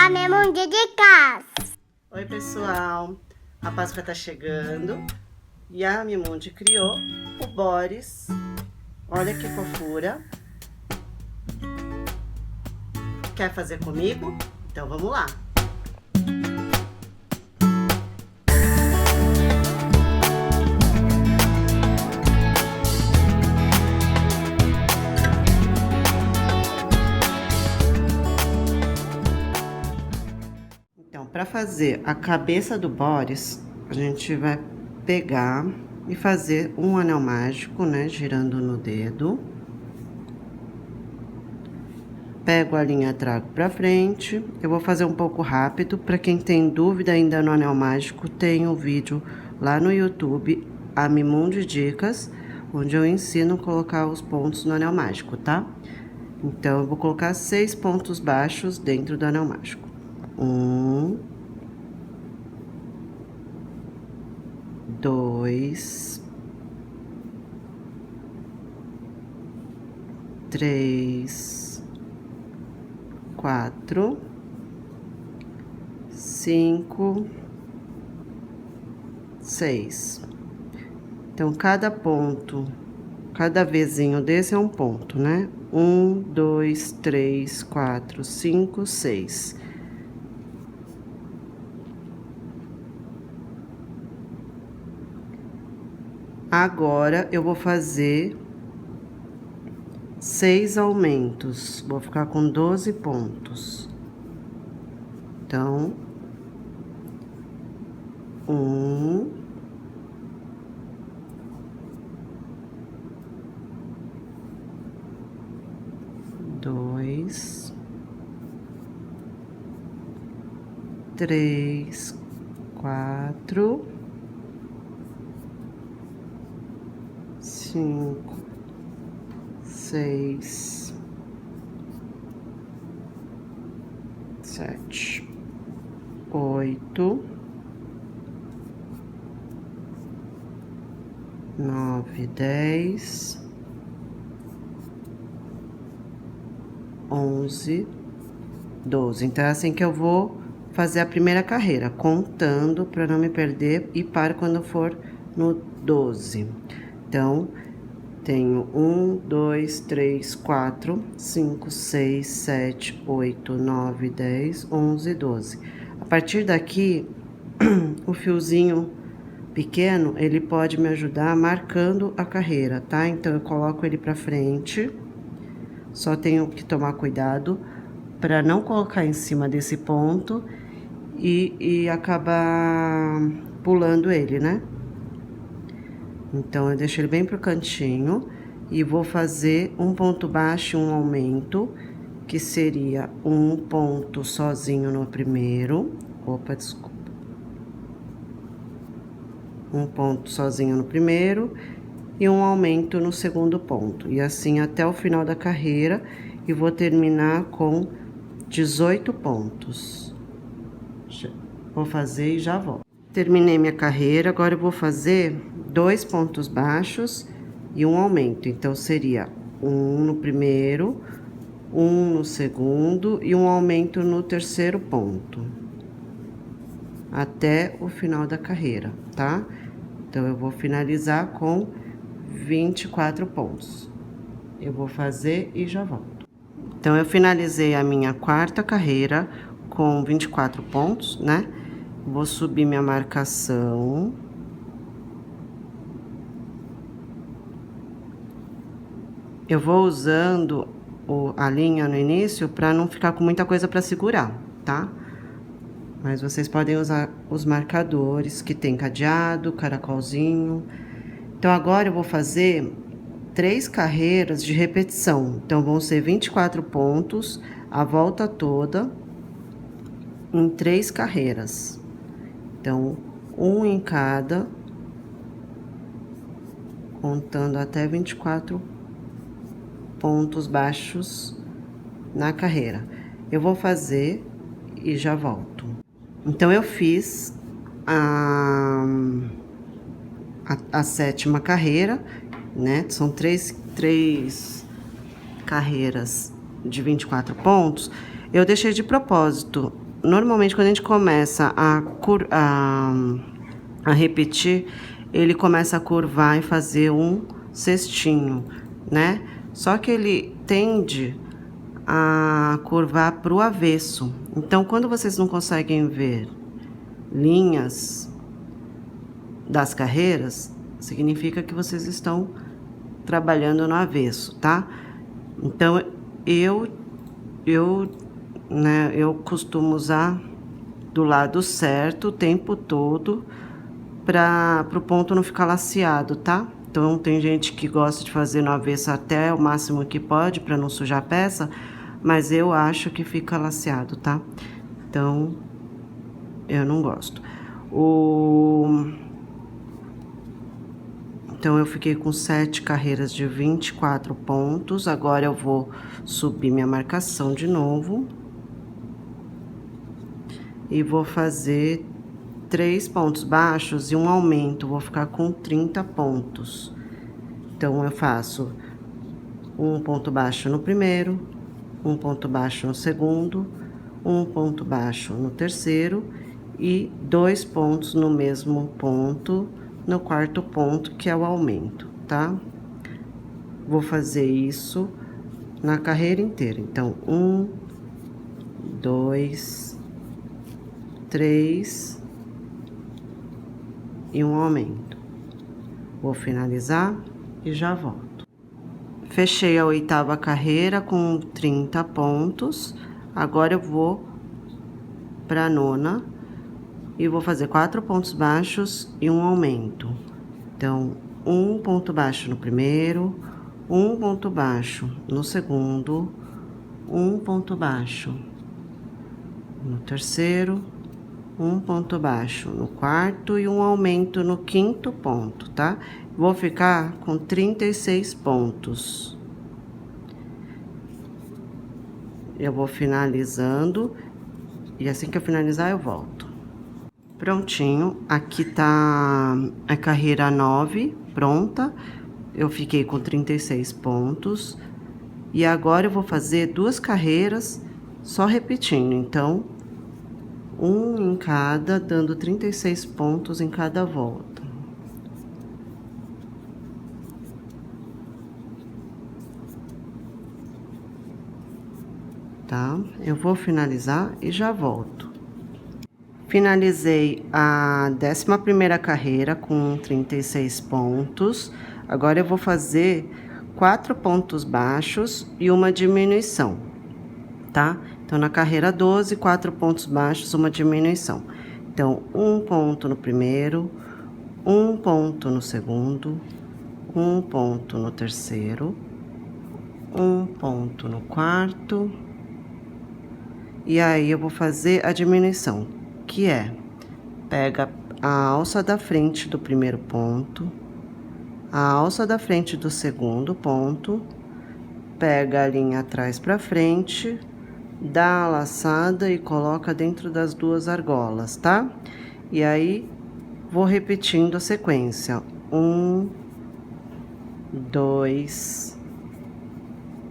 a Mimundo de casa. Oi, pessoal. A Páscoa tá chegando e a Mimundi criou o Boris. Olha que fofura. Quer fazer comigo? Então vamos lá. Então, para fazer a cabeça do Boris, a gente vai pegar e fazer um anel mágico, né? Girando no dedo. Pego a linha, trago pra frente. Eu vou fazer um pouco rápido. Para quem tem dúvida ainda no anel mágico, tem um vídeo lá no YouTube, a Mimundi Dicas, onde eu ensino a colocar os pontos no anel mágico, tá? Então, eu vou colocar 6 pontos baixos dentro do anel mágico. 1, 2, 3, 4, 5, 6. Então, cada ponto, cada vezinho desse é um ponto, né? 1, 2, 3, 4, 5, 6. Agora, eu vou fazer 6 aumentos. Vou ficar com 12 pontos. Então, 1, 2, 3, 4, 5, 6, 7, 8, 9, 10, 11, 12. Então, é assim que eu vou fazer a primeira carreira, contando para não me perder e para quando for no 12. Então, tenho 1, 2, 3, 4, 5, 6, 7, 8, 9, 10, 11, 12. A partir daqui, o fiozinho pequeno, ele pode me ajudar marcando a carreira, tá? Então, eu coloco ele pra frente. Só tenho que tomar cuidado para não colocar em cima desse ponto e acabar pulando ele, né? Então, eu deixo ele bem pro cantinho e vou fazer um ponto baixo e um aumento, que seria um ponto sozinho no primeiro. Opa, desculpa. Um ponto sozinho no primeiro e um aumento no segundo ponto. E assim até o final da carreira, e vou terminar com 18 pontos. Vou fazer e já volto. Terminei minha carreira, agora eu vou fazer 2 pontos baixos e um aumento. Então, seria um no primeiro, um no segundo e um aumento no terceiro ponto. Até o final da carreira, tá? Então, eu vou finalizar com 24 pontos. Eu vou fazer e já volto. Então, eu finalizei a minha quarta carreira com 24 pontos, né? Vou subir minha marcação. Eu vou usando a linha no início para não ficar com muita coisa para segurar, tá? Mas vocês podem usar os marcadores que tem cadeado, caracolzinho. Então, agora eu vou fazer 3 carreiras de repetição. Então, vão ser 24 pontos a volta toda em 3 carreiras. Então, um em cada, contando até 24 pontos baixos na carreira. Eu vou fazer e já volto. Então, eu fiz a 7ª carreira, né? São três carreiras de 24 pontos. Eu deixei de propósito normalmente quando a gente começa a repetir, ele começa a curvar e fazer um cestinho, né? Só que ele tende a curvar para o avesso. Então, quando vocês não conseguem ver linhas das carreiras, significa que vocês estão trabalhando no avesso, tá? Então, eu costumo usar do lado certo o tempo todo para o ponto não ficar laceado, tá? Então, tem gente que gosta de fazer no avesso até o máximo que pode para não sujar a peça, mas eu acho que fica laceado, tá? Então, eu não gosto. Então, eu fiquei com 7 carreiras de 24 pontos. Agora, eu vou subir minha marcação de novo. E vou fazer 3 pontos baixos e um aumento. Vou ficar com 30 pontos. Então, eu faço um ponto baixo no primeiro, um ponto baixo no segundo, um ponto baixo no terceiro e 2 pontos no mesmo ponto no quarto ponto, que é o aumento, tá? Vou fazer isso na carreira inteira. Então, 1, 2, 3 e um aumento. Vou finalizar e já volto. Fechei a 8ª carreira com 30 pontos. Agora eu vou para a 9ª e vou fazer 4 pontos baixos e um aumento. Então, um ponto baixo no primeiro, um ponto baixo no segundo, um ponto baixo no terceiro, um ponto baixo no quarto e um aumento no quinto ponto, tá? Vou ficar com 36 pontos. Eu vou finalizando e assim que eu finalizar eu volto. Prontinho, aqui tá a carreira 9 pronta. Eu fiquei com 36 pontos. E agora eu vou fazer 2 carreiras só repetindo. Então, um em cada, dando 36 pontos em cada volta. Tá? Eu vou finalizar e já volto. Finalizei a 11ª carreira com 36 pontos. Agora eu vou fazer 4 pontos baixos e uma diminuição, tá? Então, na carreira 12, 4 pontos baixos, uma diminuição. Então, um ponto no primeiro, um ponto no segundo, um ponto no terceiro, um ponto no quarto. E aí, eu vou fazer a diminuição, que é, pega a alça da frente do primeiro ponto, a alça da frente do segundo ponto, pega a linha atrás pra frente, dá a laçada e coloca dentro das 2 argolas, tá? E aí, vou repetindo a sequência. 1, 2,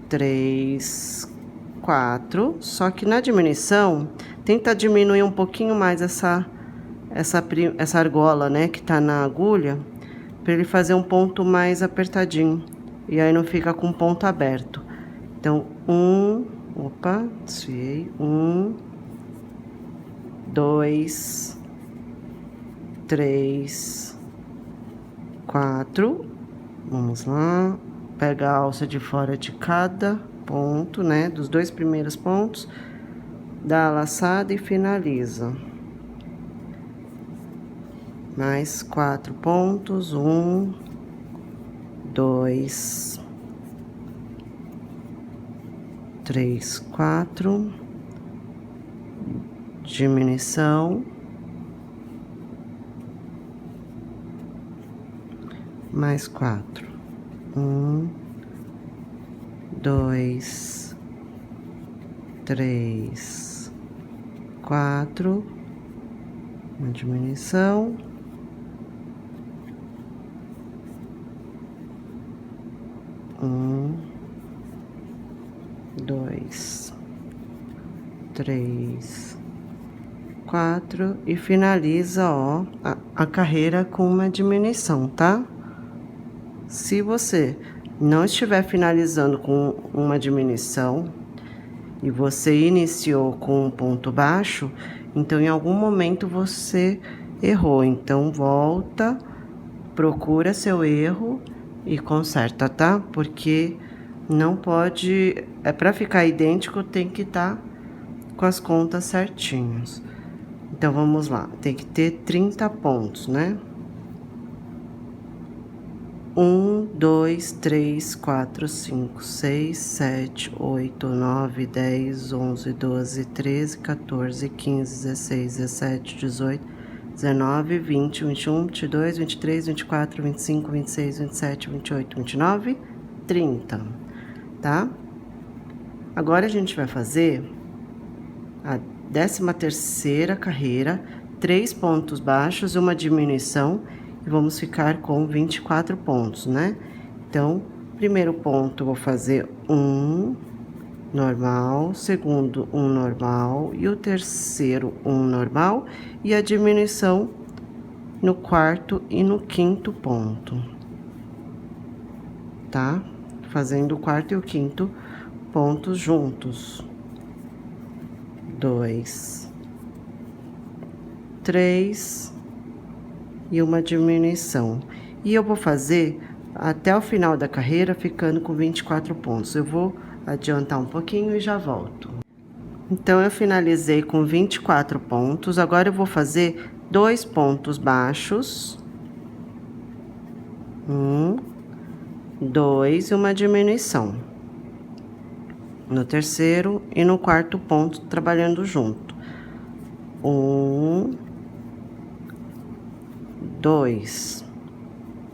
3, 4. Só que na diminuição, tenta diminuir um pouquinho mais essa argola, né, que tá na agulha, para ele fazer um ponto mais apertadinho. E aí não fica com ponto aberto. Então, desfiei. 1, 2, 3, 4. Vamos lá. Pega a alça de fora de cada ponto, né? Dos 2 primeiros pontos. Dá a laçada e finaliza. Mais 4 pontos. 1, 2, 3, 4. Diminuição. Mais 4. 1, 2, 3, 4. Uma diminuição. Um, 2, 3, 4 e finaliza, ó, a carreira com uma diminuição, tá? Se você não estiver finalizando com uma diminuição e você iniciou com um ponto baixo, então em algum momento você errou. Então volta, procura seu erro e conserta, tá? Porque não pode, para ficar idêntico tem que estar com as contas certinhas. Então, vamos lá. Tem que ter 30 pontos, né? 1, 2, 3, 4, 5, 6, 7, 8, 9, 10, 11, 12, 13, 14, 15, 16, 17, 18, 19, 20, 21, 22, 23, 24, 25, 26, 27, 28, 29, 30, tá? Agora, a gente vai fazer a 13ª carreira, 3 pontos baixos e uma diminuição, e vamos ficar com 24 pontos, né? Então, primeiro ponto, eu vou fazer um normal, segundo um normal, e o terceiro um normal, e a diminuição no quarto e no quinto ponto, tá? Fazendo o quarto e o quinto pontos juntos. 2, 3 e uma diminuição. E eu vou fazer até o final da carreira ficando com 24 pontos. Eu vou adiantar um pouquinho e já volto. Então, eu finalizei com 24 pontos. Agora, eu vou fazer 2 pontos baixos. 1, 2 e uma diminuição. No terceiro e no quarto ponto, trabalhando junto. 1, 2.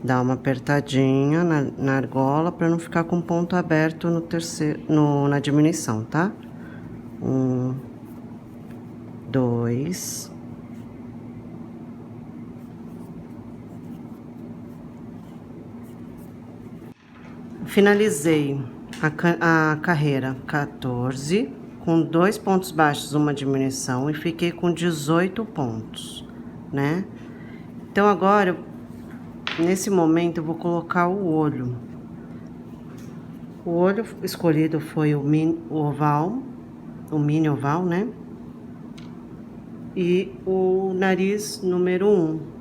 Dá uma apertadinha na argola para não ficar com ponto aberto no terceiro, na diminuição, tá? 1, 2. Finalizei a carreira 14, com 2 pontos baixos, uma diminuição, e fiquei com 18 pontos, né? Então, agora, nesse momento, eu vou colocar o olho. O olho escolhido foi o mini oval, né? E o nariz número 1.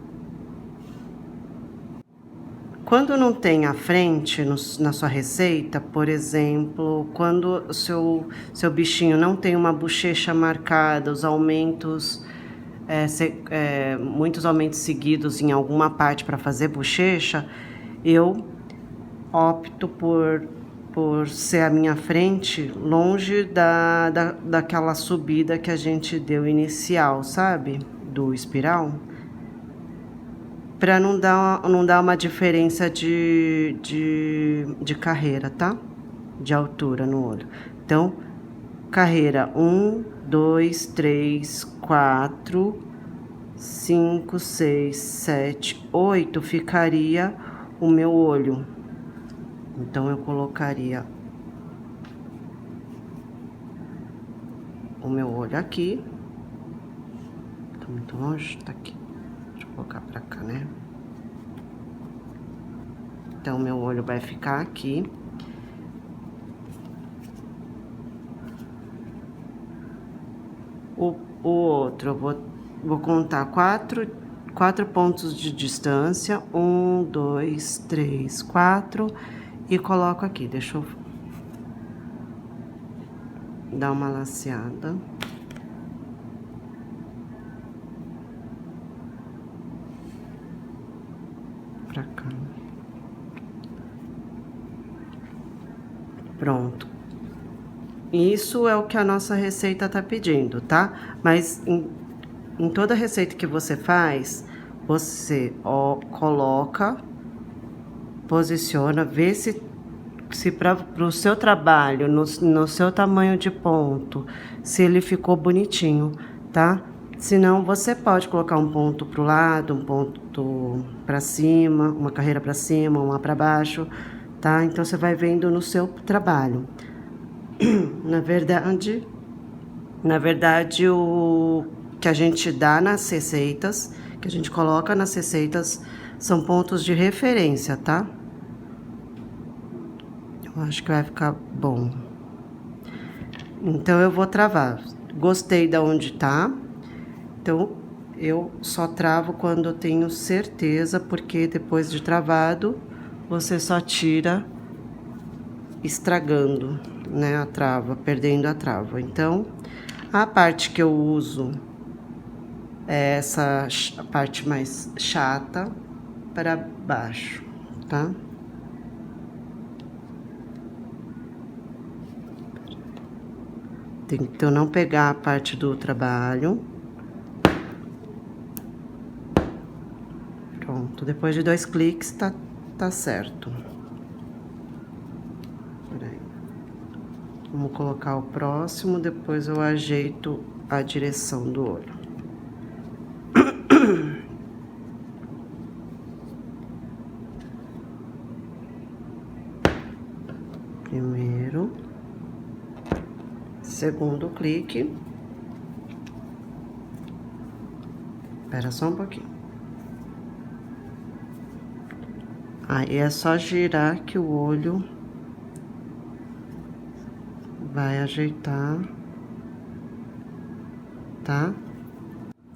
Quando não tem a frente na sua receita, por exemplo, quando o seu bichinho não tem uma bochecha marcada, os aumentos, muitos aumentos seguidos em alguma parte para fazer bochecha, eu opto por ser a minha frente longe daquela subida que a gente deu inicial, sabe? Do espiral. Para não dar uma diferença de carreira, tá? De altura no olho. Então, carreira 1, 2, 3, 4, 5, 6, 7, 8 ficaria o meu olho. Então, eu colocaria o meu olho aqui. Tá muito longe? Tá aqui. Deixa eu colocar pra cá, né? Então, meu olho vai ficar aqui. O outro, eu vou contar quatro pontos de distância. 1, 2, 3, 4. E coloco aqui. Deixa eu dar uma laceada. Pra cá. Pronto. Isso é o que a nossa receita tá pedindo, tá? Mas em toda receita que você faz, você coloca, posiciona, vê se para o seu trabalho, no seu tamanho de ponto, se ele ficou bonitinho, tá? Senão, você pode colocar um ponto pro lado, um ponto para cima, uma carreira para cima, uma para baixo, tá? Então, você vai vendo no seu trabalho. Na verdade, que a gente dá nas receitas, que a gente coloca nas receitas, são pontos de referência, tá? Eu acho que vai ficar bom. Então, eu vou travar. Gostei da onde tá. Então, eu só travo quando eu tenho certeza, porque depois de travado, você só tira estragando, né, a trava, perdendo a trava. Então, a parte que eu uso é essa parte mais chata para baixo, tá? Tento não pegar a parte do trabalho. Pronto, depois de 2 cliques, tá certo. Peraí. Vamos colocar o próximo, depois eu ajeito a direção do olho. Primeiro. Segundo clique. Espera só um pouquinho. Aí é só girar que o olho vai ajeitar, tá?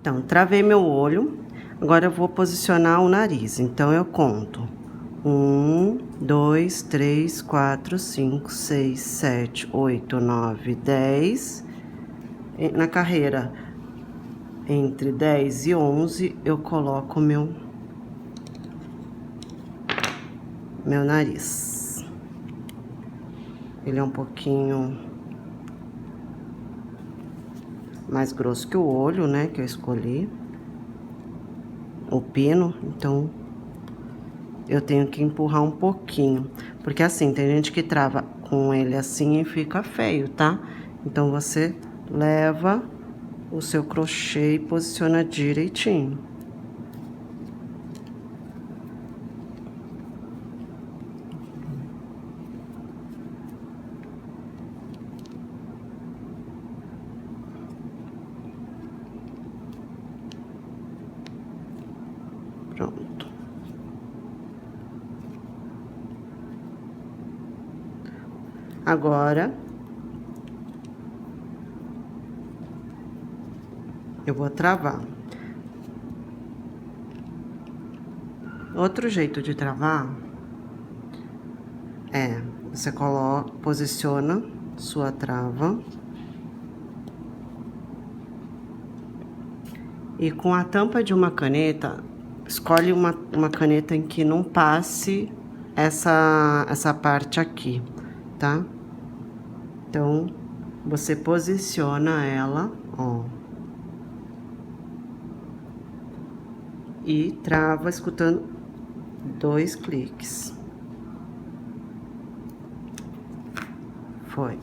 Então, travei meu olho. Agora eu vou posicionar o nariz. Então, eu conto 1, 2, 3, 4, 5, 6, 7, 8, 9, 10. Na carreira entre 10 e 11, eu coloco meu nariz. Ele é um pouquinho mais grosso que o olho, né, que eu escolhi. O pino, então eu tenho que empurrar um pouquinho. Porque assim, tem gente que trava com ele assim e fica feio, tá? Então, você leva o seu crochê e posiciona direitinho. Pronto. Agora, eu vou travar. Outro jeito de travar é, você posiciona sua trava e com a tampa de uma caneta, escolhe uma caneta em que não passe essa parte aqui, tá? Então, você posiciona ela, ó. E trava escutando 2 cliques. Foi.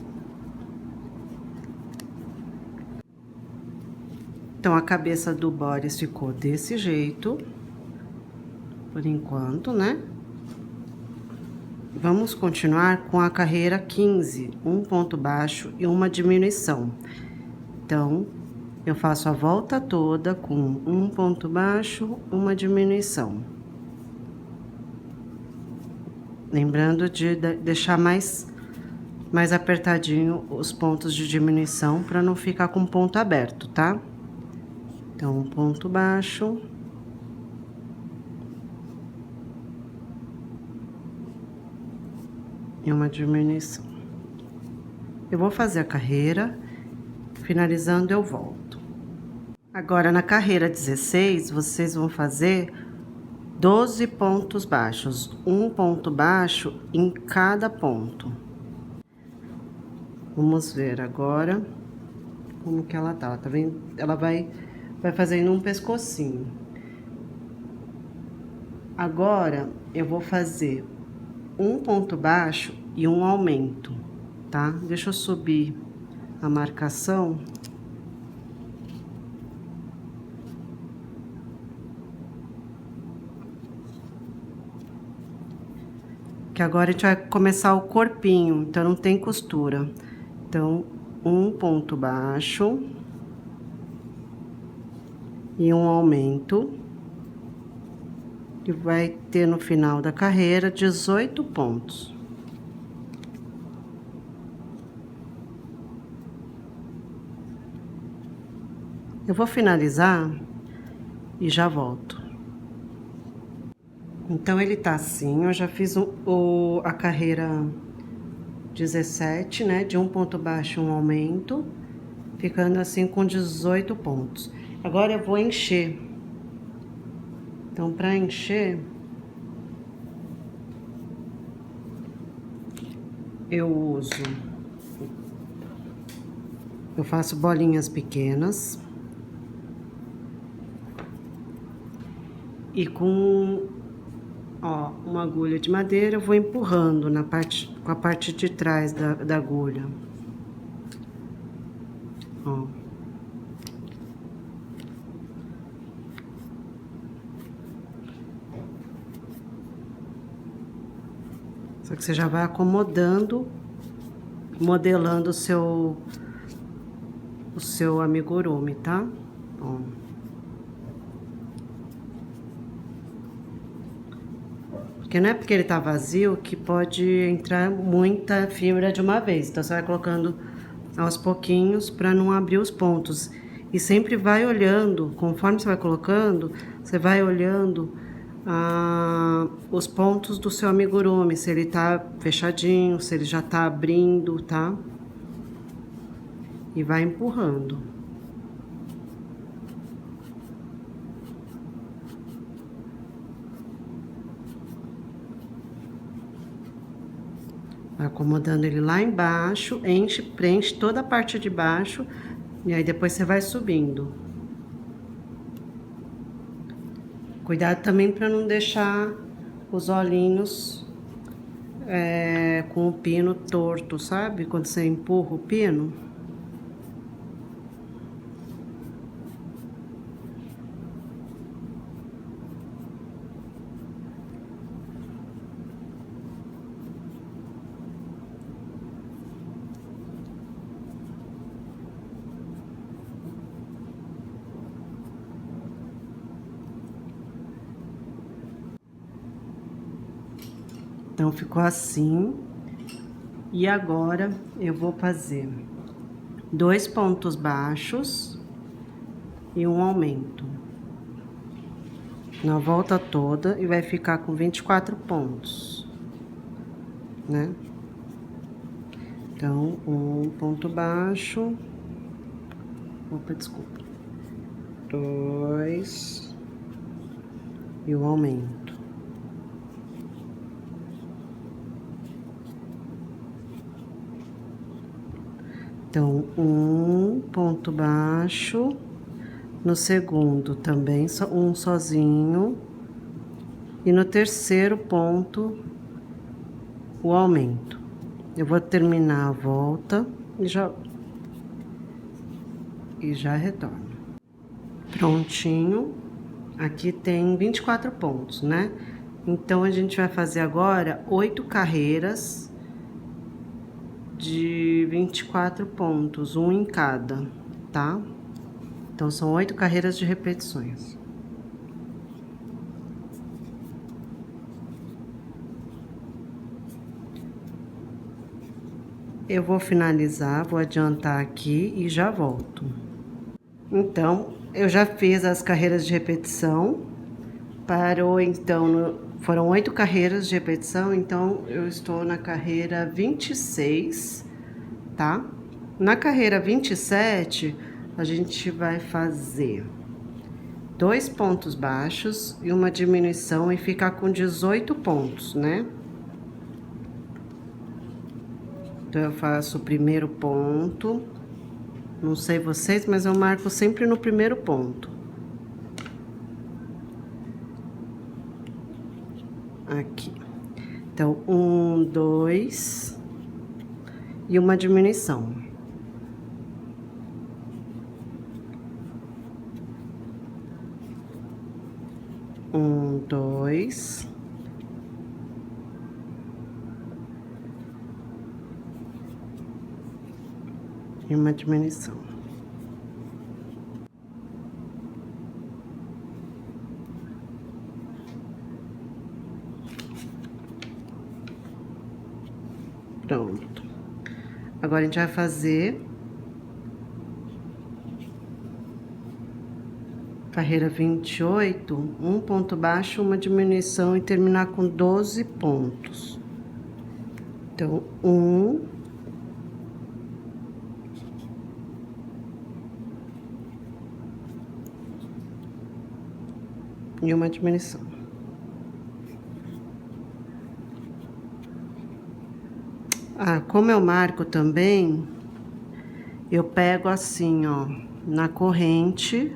Então, a cabeça do Boris ficou desse jeito, por enquanto, né? Vamos continuar com a carreira 15, um ponto baixo e uma diminuição. Então, eu faço a volta toda com um ponto baixo, uma diminuição. Lembrando de deixar mais apertadinho os pontos de diminuição para não ficar com ponto aberto, tá? Então, um ponto baixo. E uma diminuição. Eu vou fazer a carreira, finalizando eu volto. Agora, na carreira 16, vocês vão fazer 12 pontos baixos, um ponto baixo em cada ponto. Vamos ver agora como que ela tá. Tá vendo? Ela vai fazendo um pescocinho. Agora, eu vou fazer um ponto baixo e um aumento, tá? Deixa eu subir a marcação. Que agora a gente vai começar o corpinho, então não tem costura. Então, um ponto baixo. e um aumento. E vai ter no final da carreira 18 pontos. Eu vou finalizar e já volto. Então, ele tá assim, eu já fiz a carreira 17, né? De um ponto baixo, um aumento, ficando assim com 18 pontos. Agora eu vou encher. Então, para encher, eu faço bolinhas pequenas. E com, ó, uma agulha de madeira, eu vou empurrando com a parte de trás da agulha. Ó. Só que você já vai acomodando, modelando o seu amigurumi, tá? Ó. Porque não é porque ele tá vazio que pode entrar muita fibra de uma vez. Então, você vai colocando aos pouquinhos para não abrir os pontos. E sempre vai olhando, conforme você vai colocando, você vai olhando os pontos do seu amigurumi, se ele tá fechadinho, se ele já tá abrindo, tá? E vai empurrando. Vai acomodando ele lá embaixo, preenche toda a parte de baixo, e aí depois você vai subindo. Cuidado também para não deixar os olhinhos com o pino torto, sabe? Quando você empurra o pino. Então, ficou assim. E agora, eu vou fazer 2 pontos baixos e um aumento na volta toda, e vai ficar com 24 pontos, né? Então, um ponto baixo, opa, desculpa, 2 e o aumento. Então, um ponto baixo, no segundo também um sozinho, e no terceiro ponto o aumento. Eu vou terminar a volta e já retorno. Prontinho. Aqui tem 24 pontos, né? Então, a gente vai fazer agora 8 carreiras de 24 pontos, um em cada, tá? Então, são 8 carreiras de repetições. Eu vou finalizar, vou adiantar aqui e já volto. Então, eu já fiz as carreiras de repetição. Parou, então, foram 8 carreiras de repetição, então eu estou na carreira 26, tá? Na carreira 27, a gente vai fazer 2 pontos baixos e uma diminuição e ficar com 18 pontos, né? Então, eu faço o primeiro ponto, não sei vocês, mas eu marco sempre no primeiro ponto. Aqui. Então, 1, 2 e uma diminuição. Um, 2. E uma diminuição. Pronto. Agora, a gente vai fazer carreira 28, um ponto baixo, uma diminuição e terminar com 12 pontos. Então, e uma diminuição. Ah, como eu marco também, eu pego assim, ó, na corrente,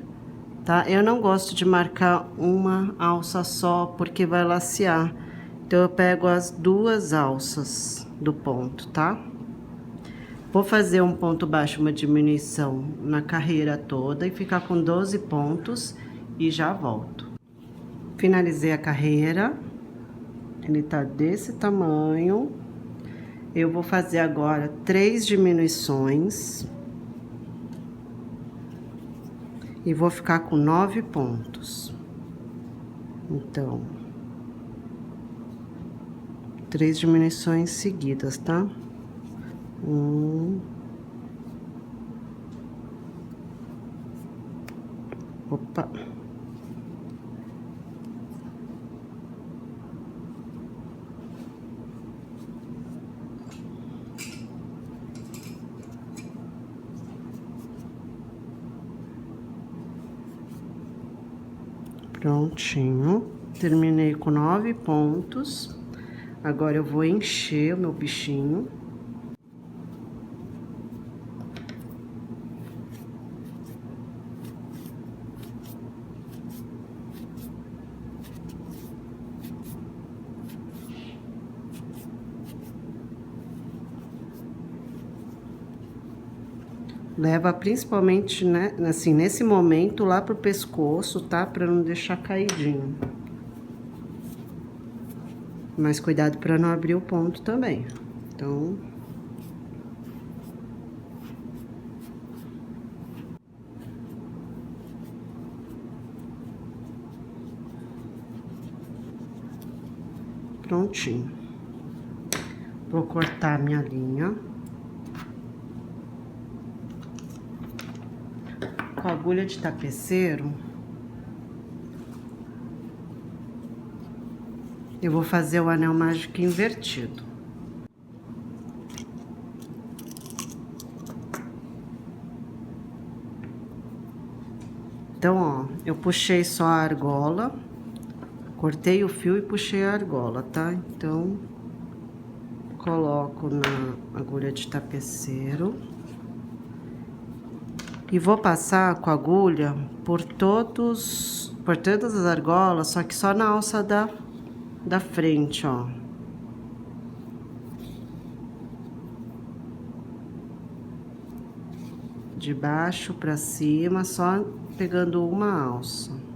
tá? Eu não gosto de marcar uma alça só, porque vai lacear. Então, eu pego as duas alças do ponto, tá? Vou fazer um ponto baixo, uma diminuição na carreira toda e ficar com 12 pontos e já volto. Finalizei a carreira, ele tá desse tamanho. Eu vou fazer agora 3 diminuições. E vou ficar com 9 pontos. Então, 3 diminuições seguidas, tá? Opa. Prontinho. Terminei com 9 pontos. Agora, eu vou encher o meu bichinho. Leva principalmente, né, assim, nesse momento, lá pro pescoço, tá? Pra não deixar caidinho. Mas cuidado pra não abrir o ponto também. Então... Prontinho. Vou cortar minha linha. Com a agulha de tapeceiro, eu vou fazer o anel mágico invertido. Então, ó, eu puxei só a argola, cortei o fio e puxei a argola, tá? Então, coloco na agulha de tapeceiro. E vou passar com a agulha por todas as argolas, só que só na alça da frente, ó. De baixo pra cima, só pegando uma alça.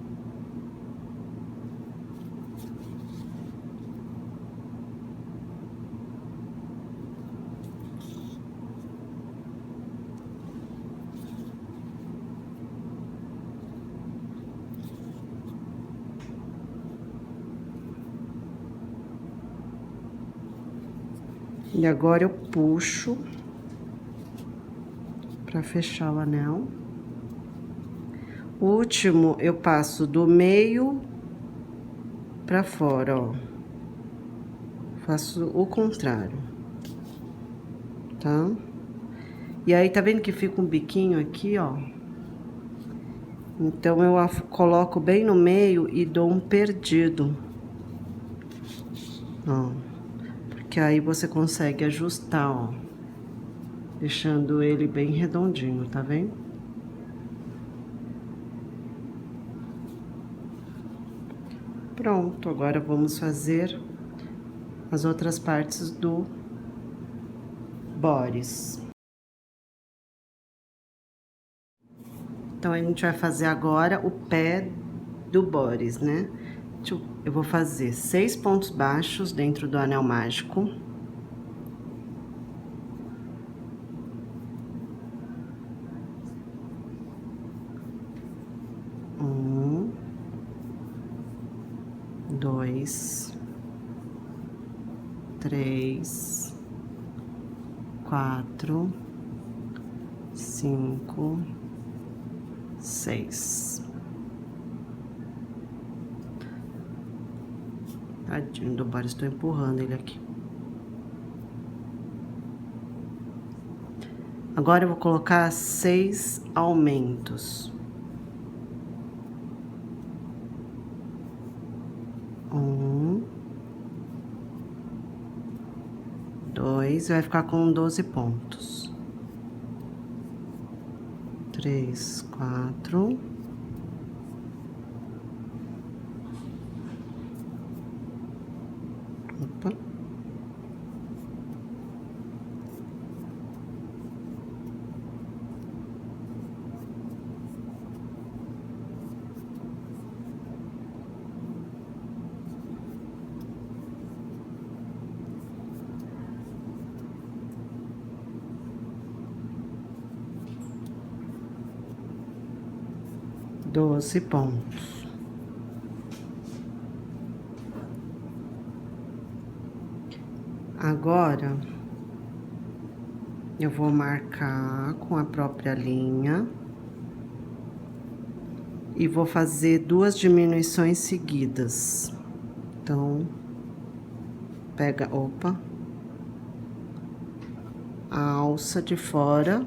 E agora eu puxo pra fechar o anel. O último, eu passo do meio pra fora, ó. Faço o contrário, tá? E aí, tá vendo que fica um biquinho aqui, ó? Então, eu coloco bem no meio e dou um perdido. Ó. Porque aí você consegue ajustar, ó. Deixando ele bem redondinho, tá vendo? Pronto, agora vamos fazer as outras partes do bodice. Então, a gente vai fazer agora o pé do bodice, né? Eu vou fazer 6 pontos baixos dentro do anel mágico. Dois, 3, 4, 5, 6. Tadinho do Boris, estou empurrando ele aqui. Agora eu vou colocar 6 aumentos. 1, 2, vai ficar com 12 pontos. 3, 4. Opa. Doze pontos. Agora, eu vou marcar com a própria linha e vou fazer 2 diminuições seguidas. Então, pega, opa, a alça de fora,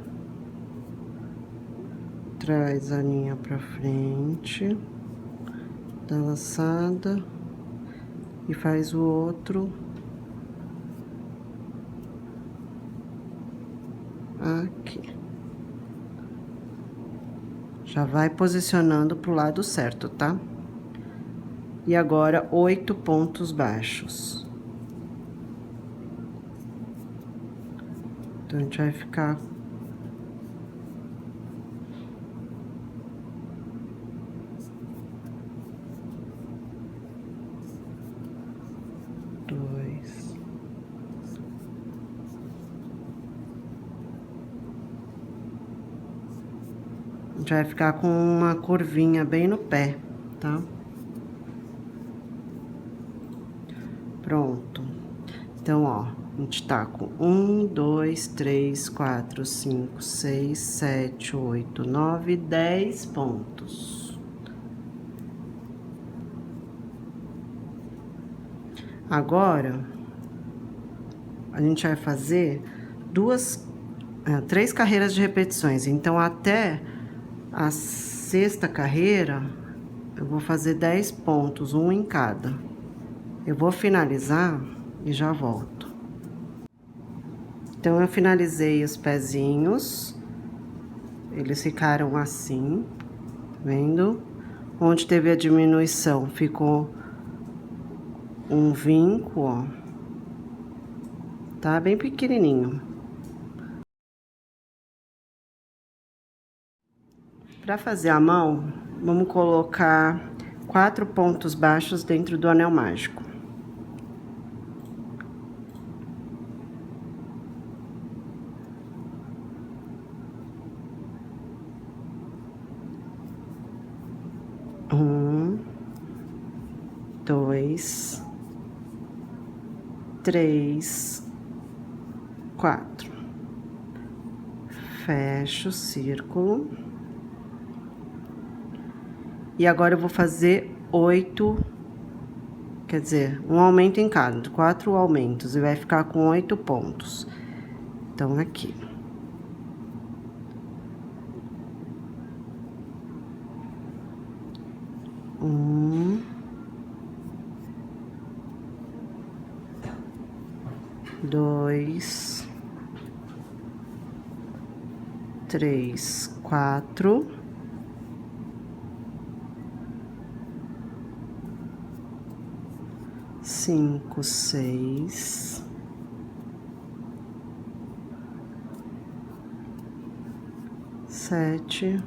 traz a linha pra frente, dá laçada e faz o outro aqui. Já vai posicionando pro lado certo, tá? E agora 8 pontos baixos. Então, a gente vai ficar a gente vai ficar com uma curvinha bem no pé, tá? Pronto. Então, ó, a gente tá com 1, 2, 3, 4, 5, 6, 7, 8, 9, 10 pontos. Agora, a gente vai fazer 3 carreiras de repetições. Então, até a 6ª carreira, eu vou fazer 10 pontos, um em cada. Eu vou finalizar e já volto. Então, eu finalizei os pezinhos. Eles ficaram assim, tá vendo? Onde teve a diminuição, ficou um vinco, ó. Tá bem pequenininho. Para fazer a mão, vamos colocar 4 pontos baixos dentro do anel mágico. Um, 2, 3, 4. Fecho o círculo. E agora eu vou fazer 8, quer dizer, um aumento em cada, 4 aumentos, e vai ficar com 8 pontos. Então, aqui. Um, 2, 3, 4. 5, 6, 7,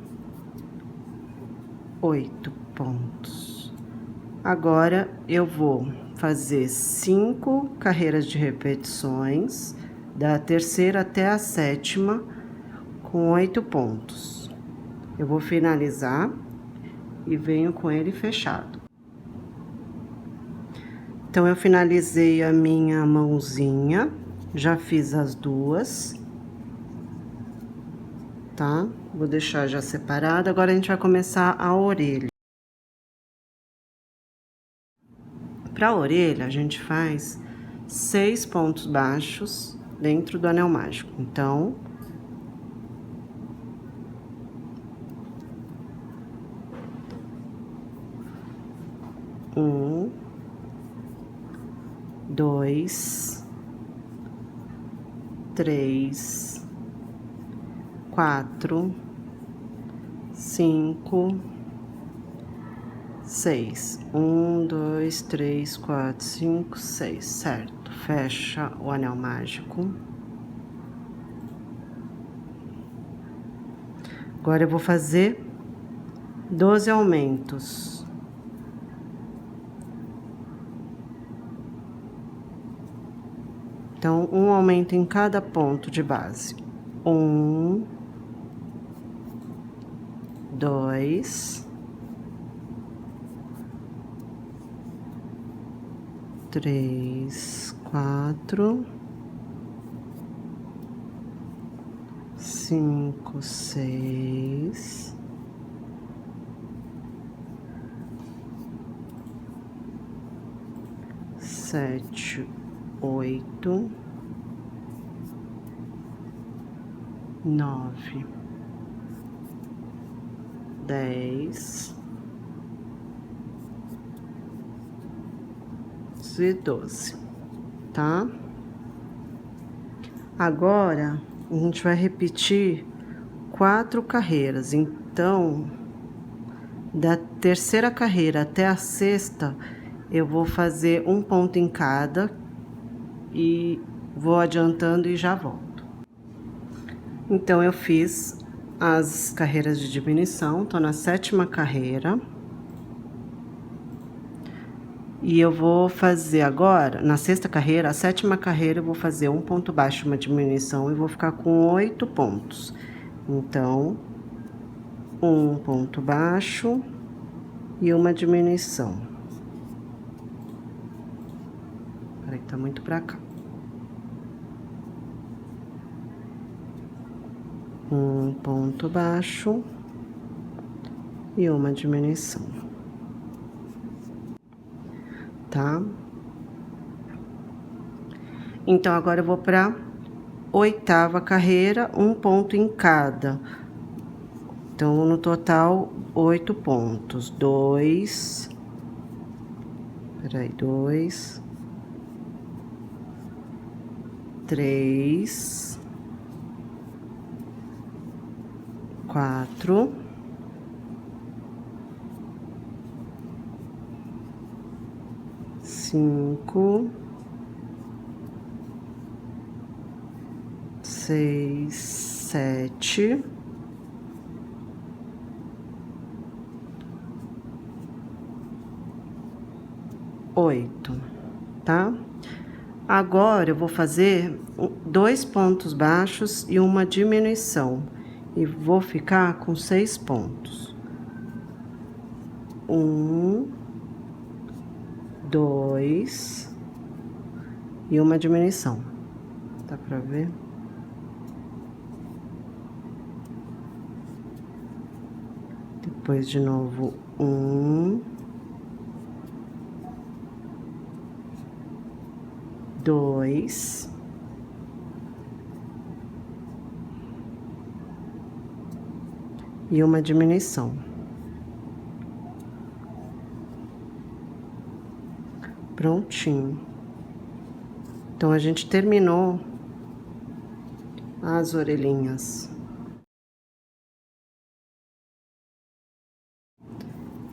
8 pontos. Agora, eu vou fazer 5 carreiras de repetições, da 3ª até a 7ª, com 8 pontos. Eu vou finalizar e venho com ele fechado. Então, eu finalizei a minha mãozinha, já fiz as 2, tá? Vou deixar já separado. Agora a gente vai começar a orelha. Pra orelha, a gente faz 6 pontos baixos dentro do anel mágico. Então, um, dois, três, quatro, 5, 6. 1, 2, 3, 4, 5, 6, certo? Fecha o anel mágico. Agora eu vou fazer 12 aumentos. Então, um aumento em cada ponto de base. 1, 2, 3, 4, 5, 6, 7, 8, 9, 10 e 12, tá? Agora, a gente vai repetir 4 carreiras. Então, da terceira carreira até a sexta, eu vou fazer um ponto em cada e vou adiantando e já volto. Então, eu fiz as carreiras de diminuição, tô na 7ª carreira. E eu vou fazer agora, na 6ª carreira, a 7ª carreira, eu vou fazer um ponto baixo, uma diminuição, e vou ficar com 8 pontos. Então, um ponto baixo e uma diminuição. Peraí, que tá muito pra cá. Um ponto baixo e uma diminuição. Tá? Então, agora eu vou pra 8ª carreira, um ponto em cada. Então, no total, 8 pontos. 2, peraí, 2, 3, 4, 5, 6, 7, 8, tá? Agora, eu vou fazer 2 pontos baixos e uma diminuição. E vou ficar com 6 pontos. 1, 2 e uma diminuição. Dá pra ver? Depois, de novo, 1, 2, e uma diminuição. Prontinho. Então, a gente terminou as orelhinhas.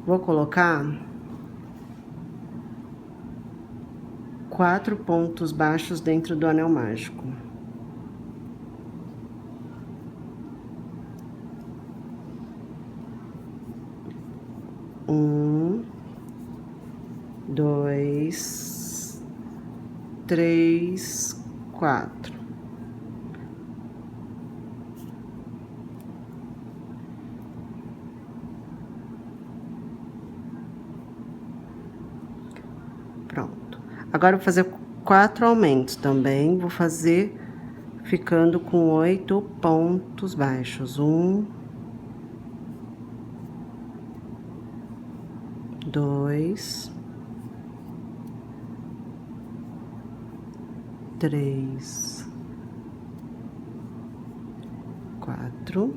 Vou colocar 4 pontos baixos dentro do anel mágico. Um, 2, 3, 4. Pronto. Agora, eu vou fazer 4 aumentos também. Vou fazer ficando com 8 pontos baixos. 1, 2, 3, 4,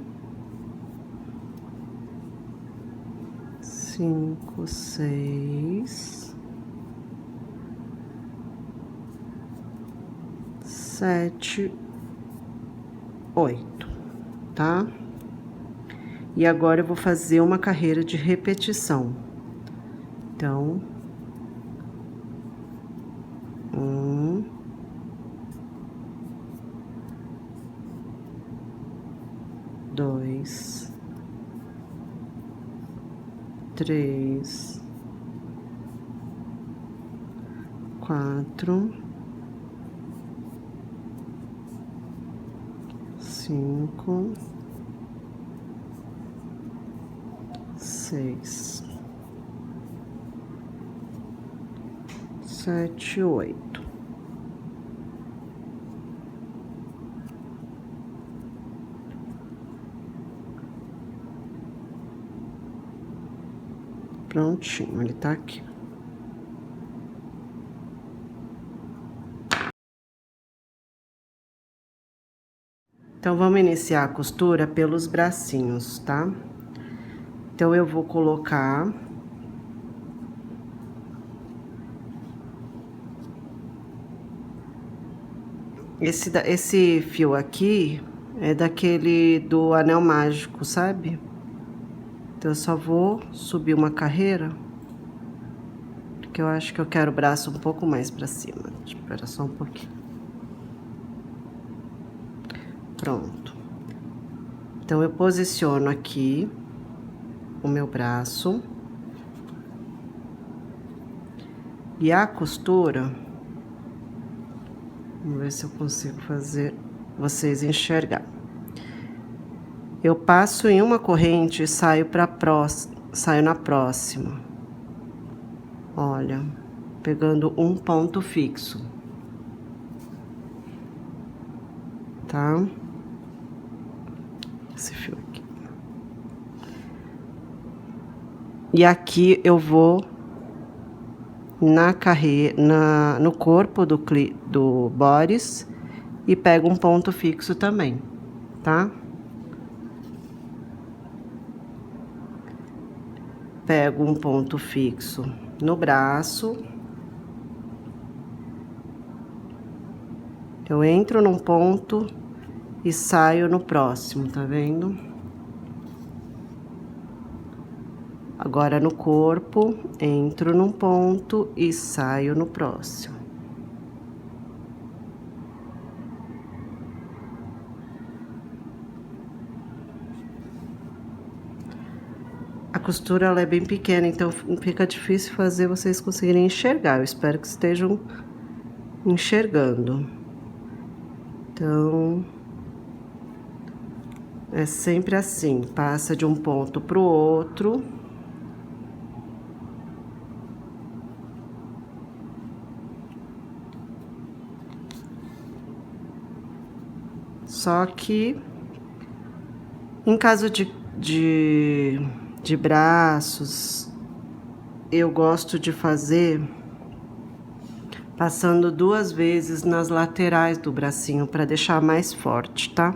5, 6, 7, 8, tá? E agora eu vou fazer uma carreira de repetição. Então, 1, 2, 3, 4, 5, 6, 7, 8. Prontinho, ele tá aqui. Então, vamos iniciar a costura pelos bracinhos, tá? Então, eu vou colocar... Esse fio aqui é daquele do anel mágico, sabe? Então, eu só vou subir uma carreira, porque eu acho que eu quero o braço um pouco mais pra cima. Espera só um pouquinho. Pronto. Então, eu posiciono aqui o meu braço. E a costura, vamos ver se eu consigo fazer vocês enxergar. Eu passo em uma corrente e saio saio na próxima. Olha, pegando um ponto fixo. Tá? Esse fio aqui. E aqui eu vou na carreira, no corpo do bodice e pego um ponto fixo também, tá? Pego um ponto fixo no braço. Eu entro num ponto e saio no próximo, tá vendo? Agora no corpo, entro num ponto e saio no próximo. A costura ela é bem pequena, então fica difícil fazer vocês conseguirem enxergar. Eu espero que estejam enxergando. Então, é sempre assim, passa de um ponto pro outro. Só que, em caso de braços, eu gosto de fazer passando 2 vezes nas laterais do bracinho para deixar mais forte, tá?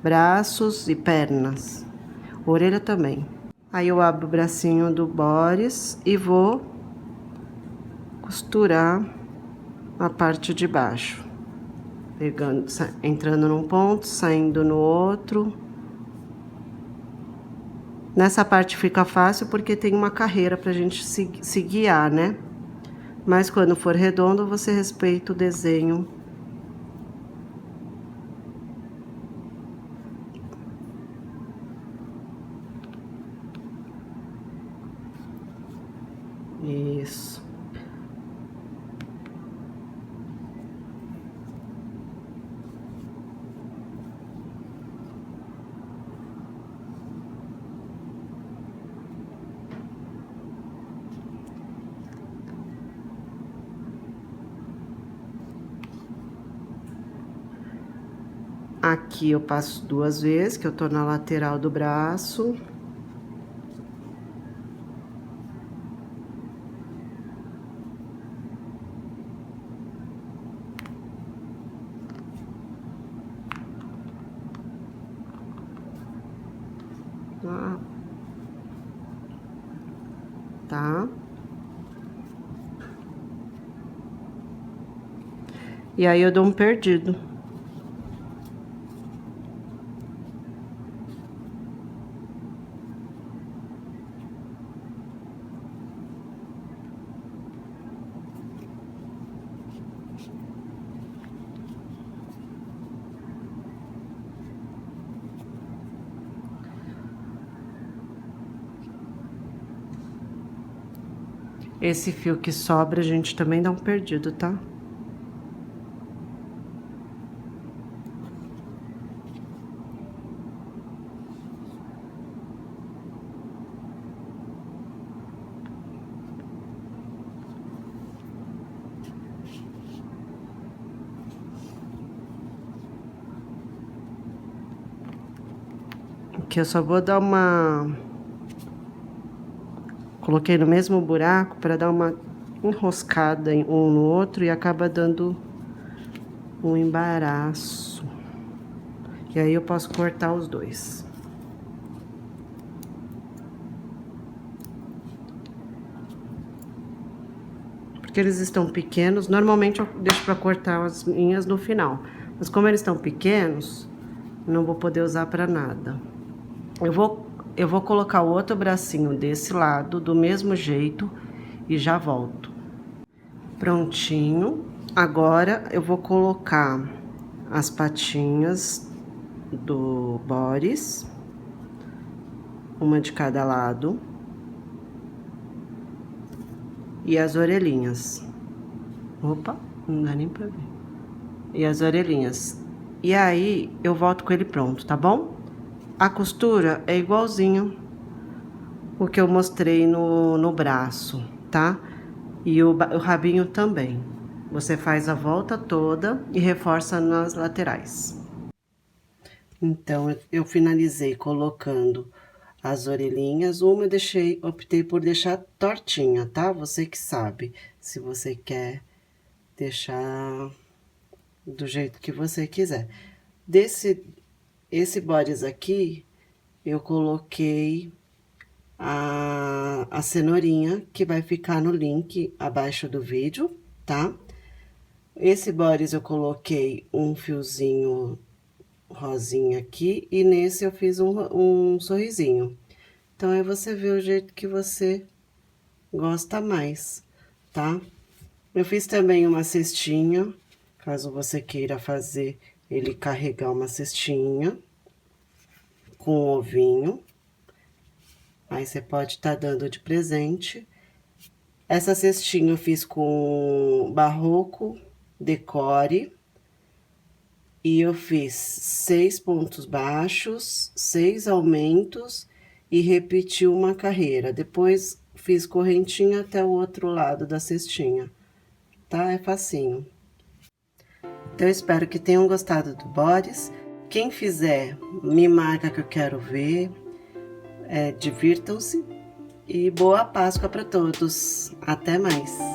Braços e pernas, orelha também. Aí eu abro o bracinho do bodice e vou costurar a parte de baixo, pegando, entrando num ponto, saindo no outro. Nessa parte fica fácil porque tem uma carreira pra gente se guiar, né? Mas quando for redondo, você respeita o desenho. Isso. Aqui eu passo 2 vezes, que eu tô na lateral do braço. Tá? E aí eu dou um perdido. Esse fio que sobra, a gente também dá um perdido, tá? Aqui eu só vou dar uma... Coloquei no mesmo buraco para dar uma enroscada em um no outro e acaba dando um embaraço. E aí eu posso cortar os dois. Porque eles estão pequenos, normalmente eu deixo para cortar as minhas no final. Mas como eles estão pequenos, não vou poder usar para nada. Eu vou colocar o outro bracinho desse lado, do mesmo jeito, e já volto. Prontinho. Agora, eu vou colocar as patinhas do bodice, uma de cada lado, e as orelhinhas. Opa, não dá nem pra ver. E as orelhinhas. E aí, eu volto com ele pronto, tá bom? A costura é igualzinho o que eu mostrei no braço, tá? E o rabinho também. Você faz a volta toda e reforça nas laterais. Então, eu finalizei colocando as orelhinhas. Uma eu optei por deixar tortinha, tá? Você que sabe, se você quer deixar do jeito que você quiser. Esse bodice aqui, eu coloquei a cenourinha, que vai ficar no link abaixo do vídeo, tá? Esse bodice eu coloquei um fiozinho rosinha aqui, e nesse eu fiz um sorrisinho. Então, aí você vê o jeito que você gosta mais, tá? Eu fiz também uma cestinha, caso você queira fazer ele carregar uma cestinha com um ovinho. Aí, você pode estar dando de presente. Essa cestinha eu fiz com barroco, decore. E eu fiz 6 pontos baixos, 6 aumentos e repeti uma carreira. Depois, fiz correntinha até o outro lado da cestinha, tá? É facinho. Então, eu espero que tenham gostado do bodice. Quem fizer, me marca que eu quero ver. Divirtam-se e boa Páscoa para todos. Até mais!